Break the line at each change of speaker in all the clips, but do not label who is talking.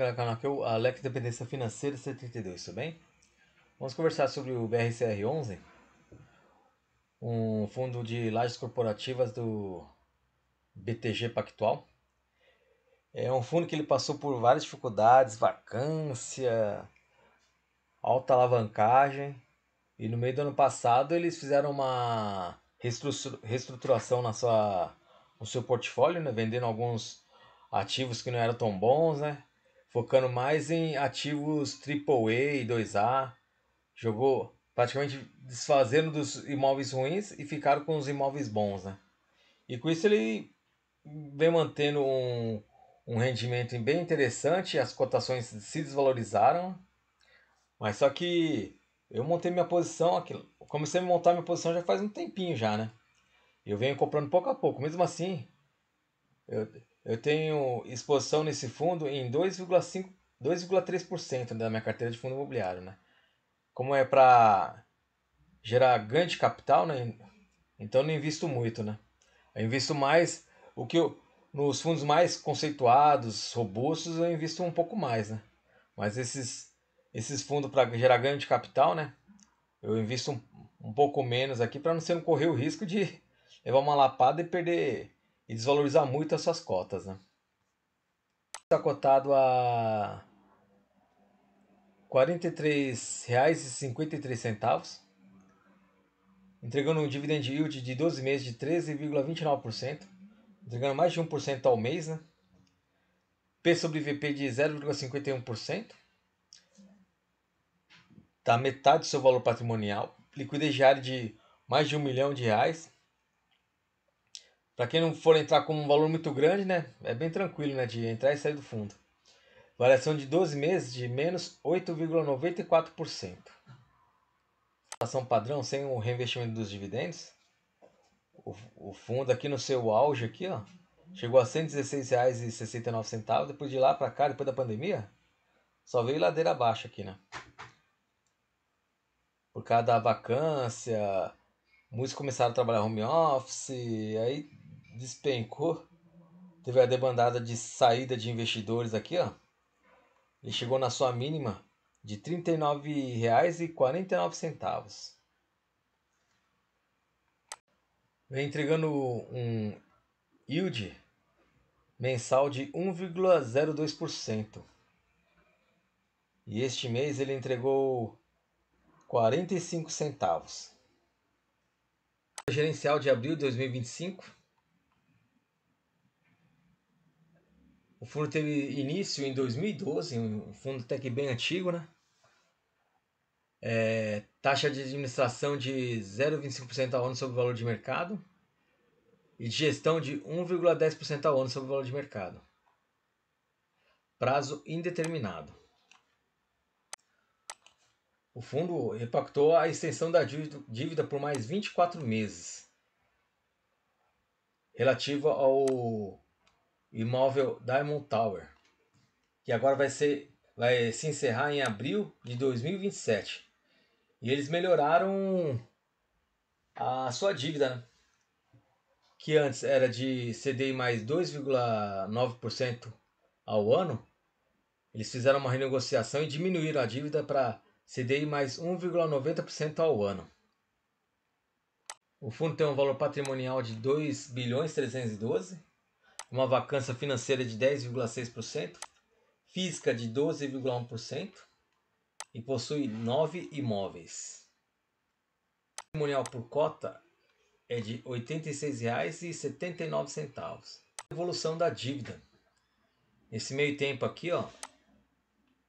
inscreve no canal aqui, o Alex Dependência Financeira C32, tudo bem? Vamos conversar sobre o BRCR11, um fundo de lajes corporativas do BTG Pactual. É um fundo que ele passou por várias dificuldades, vacância, alta alavancagem, e no meio do ano passado eles fizeram uma reestruturação no seu portfólio, né? Vendendo alguns ativos que não eram tão bons, né? Focando mais em ativos AAA e 2A, jogou praticamente desfazendo dos imóveis ruins e ficaram com os imóveis bons, né? E com isso ele vem mantendo um rendimento bem interessante, as cotações se desvalorizaram, mas só que eu montei minha posição aqui, comecei a montar minha posição já faz um tempinho já, né? Eu venho comprando pouco a pouco, mesmo assim, eu, eu tenho exposição nesse fundo em 2,5, 2,3% da minha carteira de fundo imobiliário, né? Como é para gerar ganho de capital, né? Então eu não invisto muito, né? Eu invisto mais nos fundos mais conceituados, robustos, eu invisto um pouco mais, né? Mas esses fundos para gerar ganho de capital, né? Eu invisto um pouco menos aqui para não correr o risco de levar uma lapada e perder e desvalorizar muito as suas cotas, né? Está cotado a R$ 43,53, entregando um dividend yield de 12 meses de 13,29%, entregando mais de 1% ao mês, né? P sobre VP de 0,51%, tá metade do seu valor patrimonial, liquidez diária de mais de R$ 1 milhão. Para quem não for entrar com um valor muito grande, né? É bem tranquilo, né? De entrar e sair do fundo. Variação de 12 meses de menos 8,94%. Ação padrão sem o reinvestimento dos dividendos. O fundo aqui no seu auge aqui, ó, chegou a R$ 116,69. Depois de lá para cá, depois da pandemia, só veio ladeira abaixo aqui, né? Por causa da vacância, muitos começaram a trabalhar home office, aí despencou. Teve a debandada de saída de investidores aqui, ó. Ele chegou na sua mínima de R$ 39,49. Vem entregando um yield mensal de 1,02%. E este mês ele entregou 45 centavos. Gerencial de abril de 2025. O fundo teve início em 2012, um fundo até que bem antigo, né? Taxa de administração de 0,25% ao ano sobre o valor de mercado e de gestão de 1,10% ao ano sobre o valor de mercado. Prazo indeterminado. O fundo repactou a extensão da dívida por mais 24 meses, relativa ao imóvel Diamond Tower, que agora vai se encerrar em abril de 2027. E eles melhoraram a sua dívida, né? Que antes era de CDI mais 2,9% ao ano. Eles fizeram uma renegociação e diminuíram a dívida para CDI mais 1,90% ao ano. O fundo tem um valor patrimonial de 2.312, uma vacância financeira de 10,6%, física de 12,1% e possui 9 imóveis. O patrimonial por cota é de R$ 86,79. Evolução da dívida. Nesse meio tempo aqui, ó,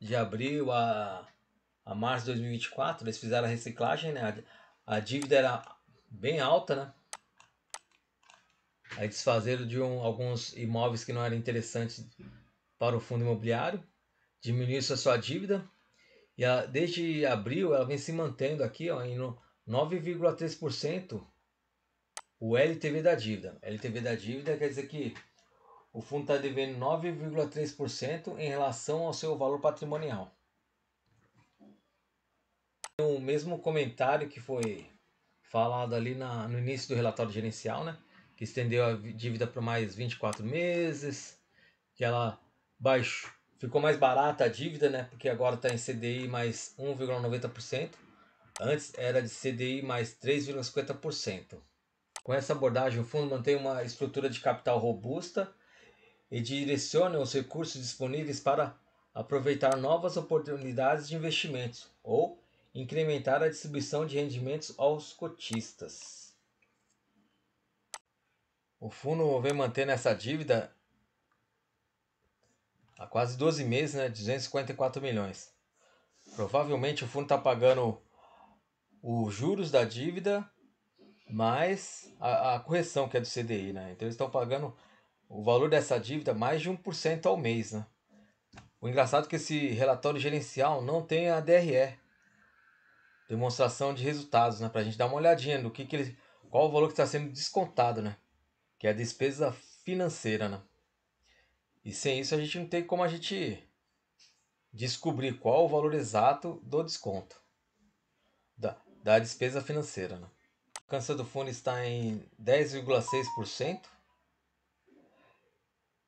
de abril a março de 2024, eles fizeram a reciclagem, né? A dívida era bem alta, né? Aí desfazeram de alguns imóveis que não eram interessantes para o fundo imobiliário, diminuiu a sua dívida e desde abril ela vem se mantendo aqui, ó, em 9,3% o LTV da dívida. LTV da dívida quer dizer que o fundo está devendo 9,3% em relação ao seu valor patrimonial. O mesmo comentário que foi falado ali no início do relatório gerencial, né? Que estendeu a dívida por mais 24 meses, que ela Ficou mais barata a dívida, né? Porque agora está em CDI mais 1,90%. Antes era de CDI mais 3,50%. Com essa abordagem, o fundo mantém uma estrutura de capital robusta e direciona os recursos disponíveis para aproveitar novas oportunidades de investimentos ou incrementar a distribuição de rendimentos aos cotistas. O fundo vem mantendo essa dívida há quase 12 meses, né? 254 milhões. Provavelmente o fundo está pagando os juros da dívida mais a correção que é do CDI, né? Então eles estão pagando o valor dessa dívida mais de 1% ao mês, né? O engraçado é que esse relatório gerencial não tem a DRE, demonstração de resultados, né? Para a gente dar uma olhadinha no que ele, qual o valor que está sendo descontado, né? Que é a despesa financeira, né? E sem isso a gente não tem como a gente descobrir qual o valor exato do desconto da despesa financeira, né? A alcance do fundo está em 10,6%.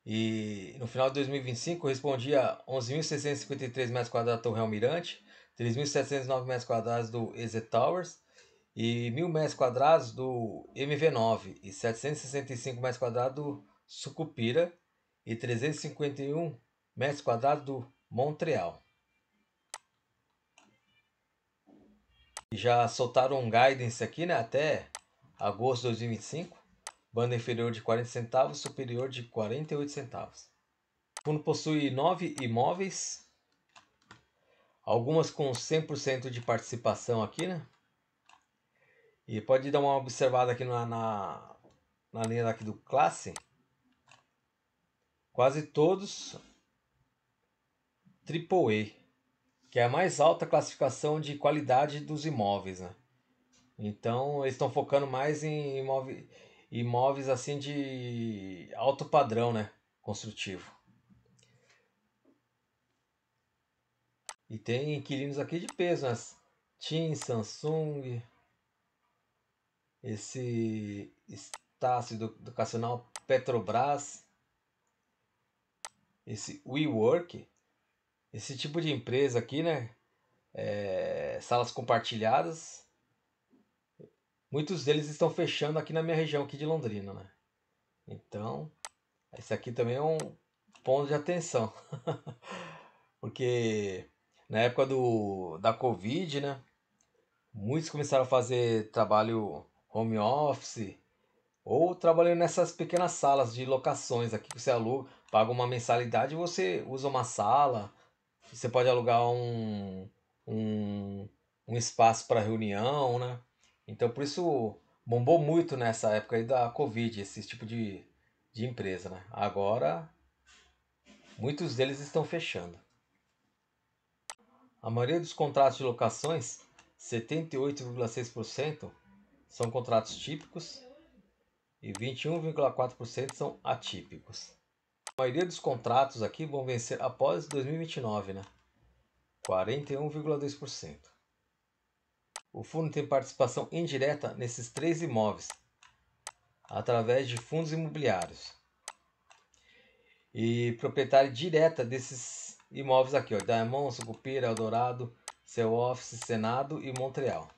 E no final de 2025 correspondia a 11.653 metros quadrados da Torre Almirante, 3.709 metros quadrados do EZ Towers e 1.000 metros quadrados do MV9 e 765 metros quadrados do Sucupira e 351 metros quadrados do Montreal. E já soltaram um guidance aqui, né, até agosto de 2025, banda inferior de 40 centavos, superior de 48 centavos. O fundo possui 9 imóveis, algumas com 100% de participação aqui, né? E pode dar uma observada aqui na linha daqui do classe. Quase todos AAA, que é a mais alta classificação de qualidade dos imóveis, né? Então eles estão focando mais em imóveis assim de alto padrão, né? Construtivo. E tem inquilinos aqui de peso, né? TIM, Samsung, esse Estácio Educacional Petrobras, esse WeWork, esse tipo de empresa aqui, né? Salas compartilhadas. Muitos deles estão fechando aqui na minha região aqui de Londrina, né? Então, esse aqui também é um ponto de atenção. Porque na época da Covid, né? Muitos começaram a fazer trabalho home office ou trabalhando nessas pequenas salas de locações aqui que você aluga, paga uma mensalidade e você usa uma sala. Você pode alugar um, um espaço para reunião, né? Então por isso bombou muito nessa época aí da Covid, esse tipo de empresa, né? Agora muitos deles estão fechando. A maioria dos contratos de locações, 78,6%, são contratos típicos e 21,4% são atípicos. A maioria dos contratos aqui vão vencer após 2029, né? 41,2%. O fundo tem participação indireta nesses três imóveis, através de fundos imobiliários. E proprietária direta desses imóveis aqui, ó, Diamond, Sucupira, Eldorado, Seu Office, Senado e Montreal.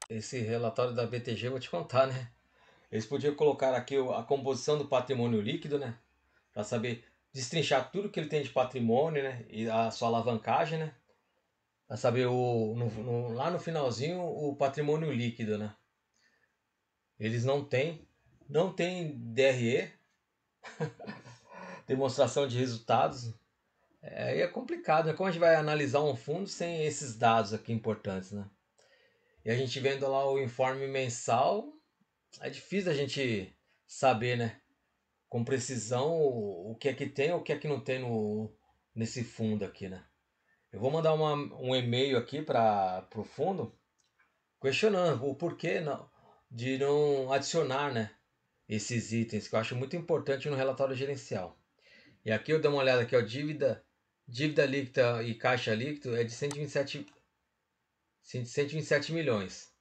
Esse relatório da BTG eu vou te contar, né? Eles podiam colocar aqui a composição do patrimônio líquido, né? Para saber destrinchar tudo que ele tem de patrimônio, né? E a sua alavancagem, né? Para saber lá no finalzinho o patrimônio líquido, né? Eles não têm DRE, demonstração de resultados. Aí é complicado, né? Como a gente vai analisar um fundo sem esses dados aqui importantes, né? E a gente vendo lá o informe mensal, é difícil a gente saber, né? Com precisão o que é que tem ou o que é que não tem nesse fundo aqui, né? Eu vou mandar um e-mail aqui para o fundo questionando o porquê de não adicionar, né, esses itens que eu acho muito importante no relatório gerencial. E aqui eu dou uma olhada aqui, ó, dívida líquida e caixa líquido é de 127 milhões.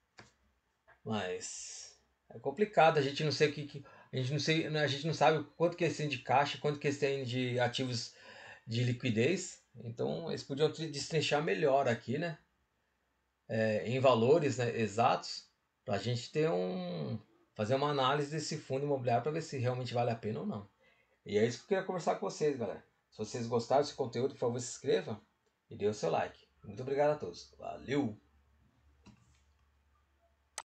Mas é complicado, a gente não sei a gente não sabe quanto que eles têm de caixa, quanto que eles têm de ativos de liquidez. Então eles podiam destrinchar melhor aqui, né? Em valores, né, exatos, para a gente fazer uma análise desse fundo imobiliário para ver se realmente vale a pena ou não. E é isso que eu queria conversar com vocês, galera. Se vocês gostaram desse conteúdo, por favor, se inscreva e dê o seu like. Muito obrigado a todos. Valeu!